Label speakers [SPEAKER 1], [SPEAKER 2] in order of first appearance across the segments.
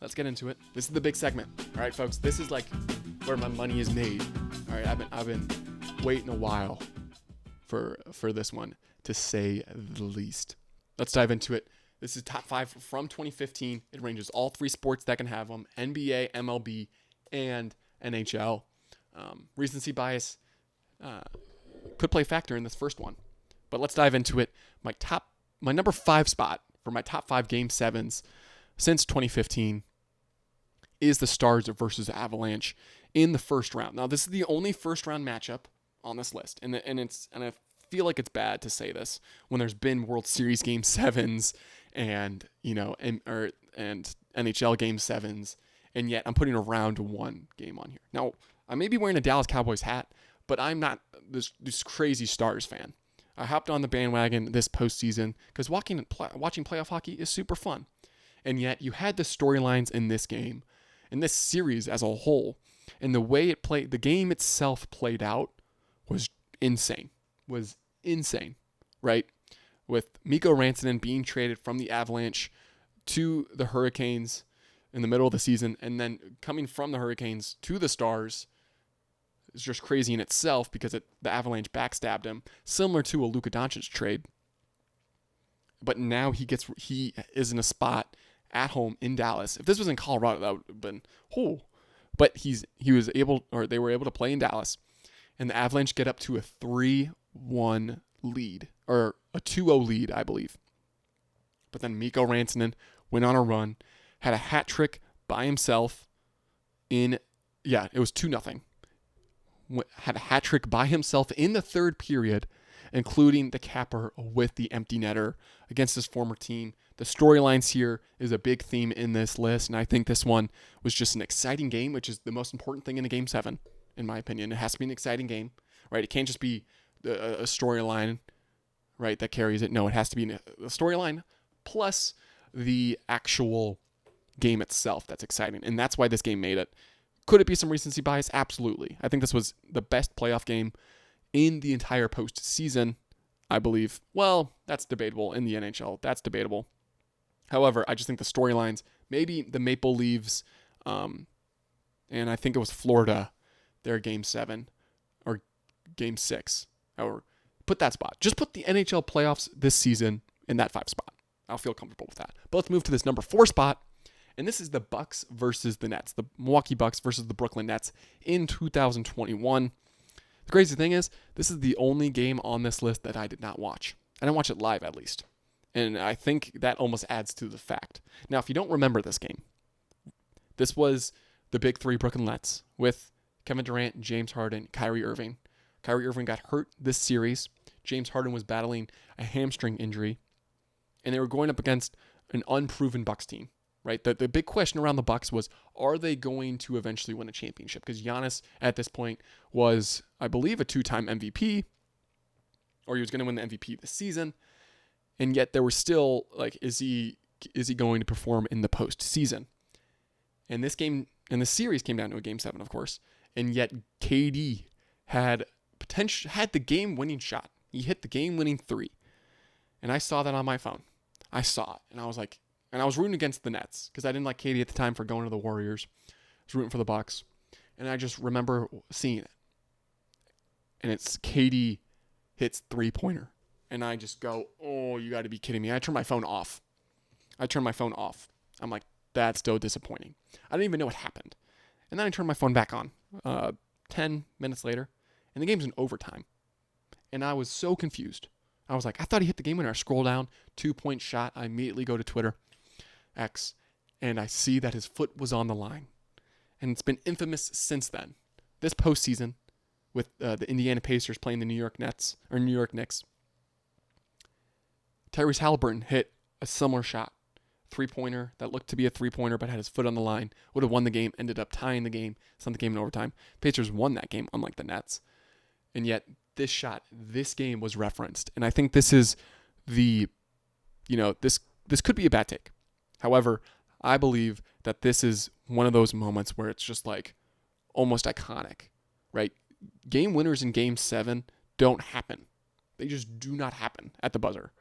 [SPEAKER 1] Let's get into it. This is the big segment. All right, folks. This is like where my money is made. All right, I've been waiting a while for this one, to say the least. Let's dive into it. This is top 5 from 2015. It ranges all 3 sports that can have them: NBA, MLB, and NHL. Recency bias could play a factor in this first one, but let's dive into it. My number 5 spot for my top 5 Game 7s since 2015 is the Stars versus Avalanche in the first round. Now, this is the only first round matchup on this list, and I feel like it's bad to say this when there's been World Series Game 7s and NHL Game 7s, and yet I'm putting a round 1 game on here. Now, I may be wearing a Dallas Cowboys hat, but I'm not this crazy Stars fan. I hopped on the bandwagon this postseason because watching playoff hockey is super fun. And yet you had the storylines in this game, in this series as a whole, and the way it played, the game itself played out was insane. Right? With Mikko Rantanen being traded from the Avalanche to the Hurricanes in the middle of the season, and then coming from the Hurricanes to the Stars is just crazy in itself because the Avalanche backstabbed him, similar to a Luka Doncic trade. But now he is in a spot at home in Dallas. If this was in Colorado, that would have been But they were able to play in Dallas, and the Avalanche get up to a 3-1 lead, or a 2-0 lead, I believe. But then Mikko Rantanen went on a run, had a hat trick by himself it was 2-0. Had a hat trick by himself in the third period, including the capper with the empty netter against his former team. The storylines here is a big theme in this list, and I think this one was just an exciting game, which is the most important thing in a Game 7, in my opinion. It has to be an exciting game, right? It can't just be a storyline, right, that carries it. No, it has to be a storyline plus the actual game itself that's exciting, and that's why this game made it. Could it be some recency bias? Absolutely. I think this was the best playoff game in the entire postseason, I believe. Well, that's debatable. In the NHL, that's debatable. However, I just think the storylines, maybe the Maple Leafs, and I think it was Florida, their Game 7 or Game 6, or put that spot. Just put the NHL playoffs this season in that 5 spot. I'll feel comfortable with that. But let's move to this number 4 spot. And this is the Bucks versus the Nets, the Milwaukee Bucks versus the Brooklyn Nets in 2021. The crazy thing is, this is the only game on this list that I did not watch. I didn't watch it live, at least. And I think that almost adds to the fact. Now, if you don't remember this game, this was the big 3 Brooklyn Nets with Kevin Durant, James Harden, Kyrie Irving. Kyrie Irving got hurt this series. James Harden was battling a hamstring injury. And they were going up against an unproven Bucks team. Right? The big question around the Bucks was, are they going to eventually win a championship? Because Giannis at this point was, I believe, a 2-time MVP, or he was going to win the MVP this season. And yet there was still like, is he going to perform in the postseason? And this series came down to a Game 7, of course. And yet KD had the game-winning shot. He hit the game-winning 3, and I saw that on my phone. I saw it, and I was like. And I was rooting against the Nets because I didn't like KD at the time for going to the Warriors. I was rooting for the Bucks. And I just remember seeing it. And it's KD hits 3-pointer. And I just go, oh, you got to be kidding me. I turned my phone off. I'm like, that's so disappointing. I didn't even know what happened. And then I turned my phone back on 10 minutes later. And the game's in overtime. And I was so confused. I was like, I thought he hit the game winner. I scroll down, 2-point shot. I immediately go to Twitter. X, and I see that his foot was on the line. And it's been infamous since then. This postseason, with the Indiana Pacers playing the New York Knicks, Tyrese Halliburton hit a similar shot. 3-pointer that looked to be a 3-pointer but had his foot on the line. Would have won the game, ended up tying the game, sent the game in overtime. Pacers won that game, unlike the Nets. And yet, this game was referenced. And I think this is this could be a bad take. However, I believe that this is one of those moments where it's just like almost iconic, right? Game winners in Game 7 don't happen. They just do not happen at the buzzer.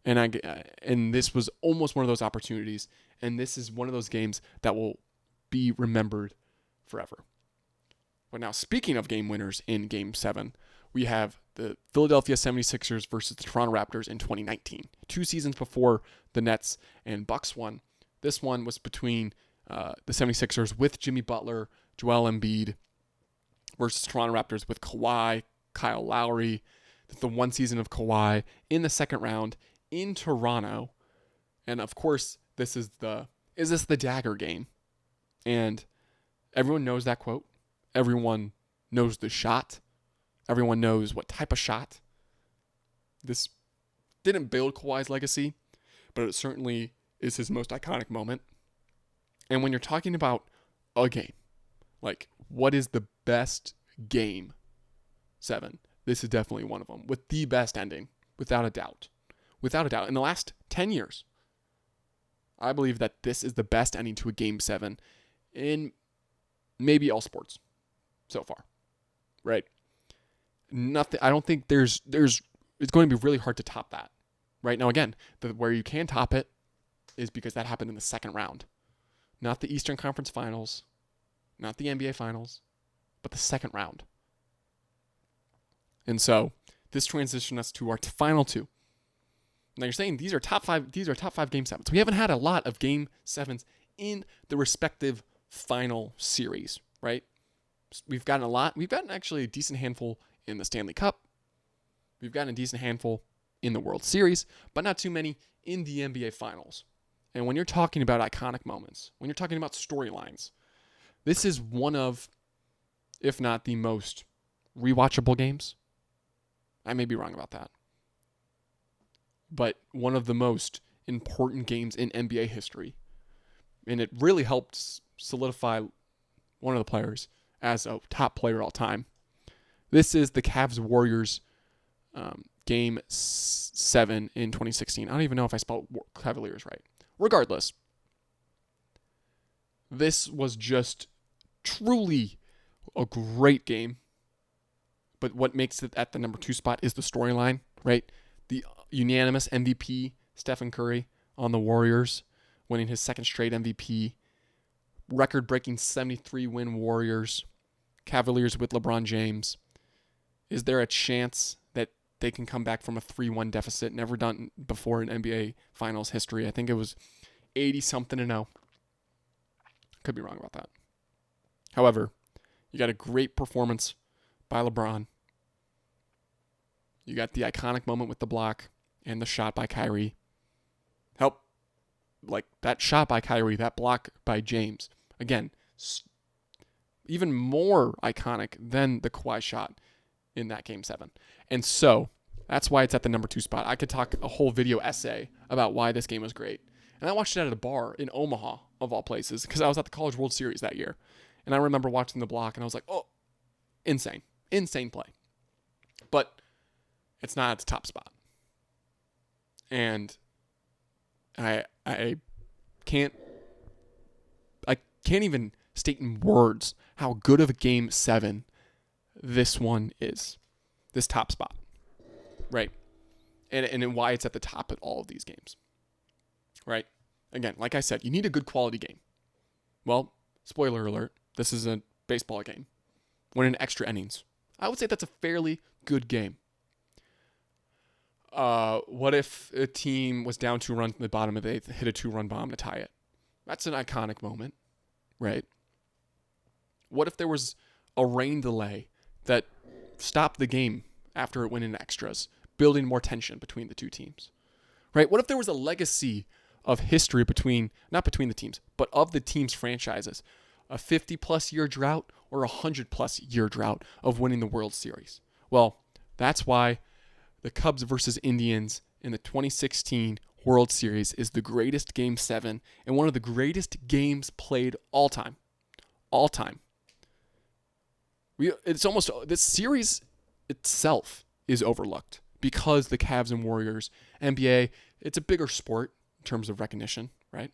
[SPEAKER 1] And this was almost one of those opportunities. And this is one of those games that will be remembered forever. But now, speaking of game winners in Game 7, we have the Philadelphia 76ers versus the Toronto Raptors in 2019. 2 seasons before the Nets and Bucks won. This one was between the 76ers with Jimmy Butler, Joel Embiid, versus Toronto Raptors with Kawhi, Kyle Lowry, the 1 season of Kawhi in the second round in Toronto. And of course, is this the dagger game? And everyone knows that quote. Everyone knows the shot. Everyone knows what type of shot. This didn't build Kawhi's legacy, but it certainly is his most iconic moment. And when you're talking about a game, like what is the best Game 7? This is definitely one of them, with the best ending, without a doubt. Without a doubt. In the last 10 years, I believe that this is the best ending to a Game 7 in maybe all sports so far, right? Nothing. I don't think there's. It's going to be really hard to top that, right? Now again, where you can top it is because that happened in the second round, not the Eastern Conference Finals, not the NBA Finals, but the second round. And so this transitions us to our final 2. Now you're saying these are top 5. These are top 5 Game 7s. We haven't had a lot of Game 7s in the respective final series, right? We've gotten a lot. We've gotten actually a decent handful in the Stanley Cup. We've gotten a decent handful in the World Series, but not too many in the NBA Finals. And when you're talking about iconic moments, when you're talking about storylines, this is one of, if not the most rewatchable games. I may be wrong about that. But one of the most important games in NBA history. And it really helped solidify one of the players as a top player all time. This is the Cavs-Warriors Game 7 in 2016. I don't even know if I spelled Cavaliers right. Regardless, this was just truly a great game. But what makes it at the number 2 spot is the storyline, right? The unanimous MVP, Stephen Curry, on the Warriors, winning his second straight MVP. Record-breaking 73-win Warriors. Cavaliers with LeBron James. Is there a chance that they can come back from a 3-1 deficit? Never done before in NBA Finals history. I think it was 80-something-0. Could be wrong about that. However, you got a great performance by LeBron. You got the iconic moment with the block and the shot by Kyrie. Like that shot by Kyrie, that block by James. Again, even more iconic than the Kawhi shot in that Game 7. And so, that's why it's at the number 2 spot. I could talk a whole video essay about why this game was great. And I watched it at a bar in Omaha, of all places, because I was at the College World Series that year. And I remember watching the block, and I was like, oh, insane. Insane play. But it's not at the top spot. And I can't even state in words how good of a Game 7 this one is. This top spot. Right? And why it's at the top of all of these games. Right? Again, like I said, you need a good quality game. Well, spoiler alert, this is a baseball game. When in extra innings. I would say that's a fairly good game. What if a team was down 2 runs in the bottom of the 8th, hit a 2-run bomb to tie it? That's an iconic moment, right? What if there was a rain delay that stopped the game after it went in extras, building more tension between the two teams, right? What if there was a legacy of history not between the teams, but of the team's franchises, a 50-plus year drought or a 100-plus year drought of winning the World Series? Well, that's why the Cubs versus Indians in the 2016 World Series is the greatest Game 7 and one of the greatest games played all time. All time. This series itself is overlooked because the Cavs and Warriors, NBA, it's a bigger sport in terms of recognition, right?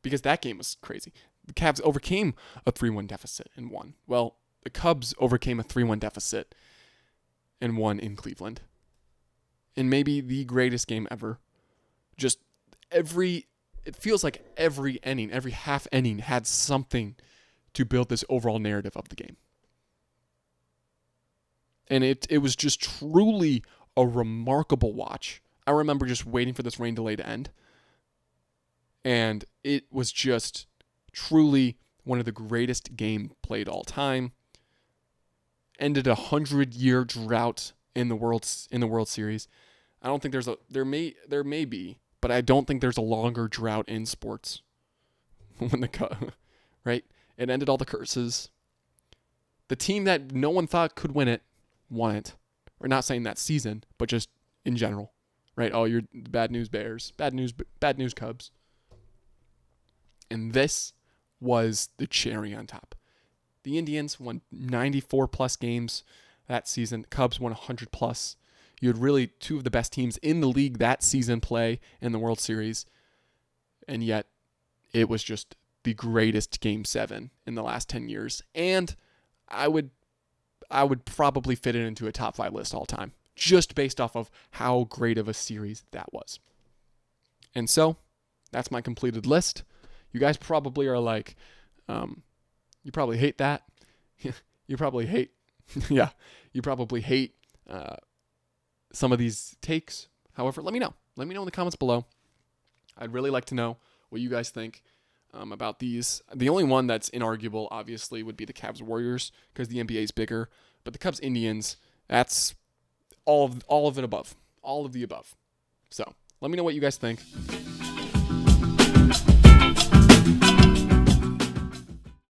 [SPEAKER 1] Because that game was crazy. The Cavs overcame a 3-1 deficit and won. Well, the Cubs overcame a 3-1 deficit and won in Cleveland. And maybe the greatest game ever. Just every it feels like every inning, every half inning had something to build this overall narrative of the game. And it was just truly a remarkable watch. I remember just waiting for this rain delay to end. And it was just truly one of the greatest games played all time. Ended a 100-year drought in the World Series. I don't think there may be, but I don't think there's a longer drought in sports. Right? It ended all the curses. The team that no one thought could win it won it. We're not saying that season, but just in general, right? Oh, you're bad news Bears, bad news Cubs. And this was the cherry on top. The Indians won 94 plus games that season. Cubs won 100 plus. You had really two of the best teams in the league that season play in the World Series. And yet it was just the greatest Game 7 in the last 10 years. And I would probably fit it into a top 5 list all time, just based off of how great of a series that was. And so that's my completed list. You guys probably are like, you probably hate that. You probably hate, you probably hate some of these takes. However, let me know. Let me know in the comments below. I'd really like to know what you guys think about these. The only one that's inarguable, obviously, would be the Cavs Warriors because the NBA is bigger. But the Cubs Indians, that's all of it above. All of the above. So let me know what you guys think.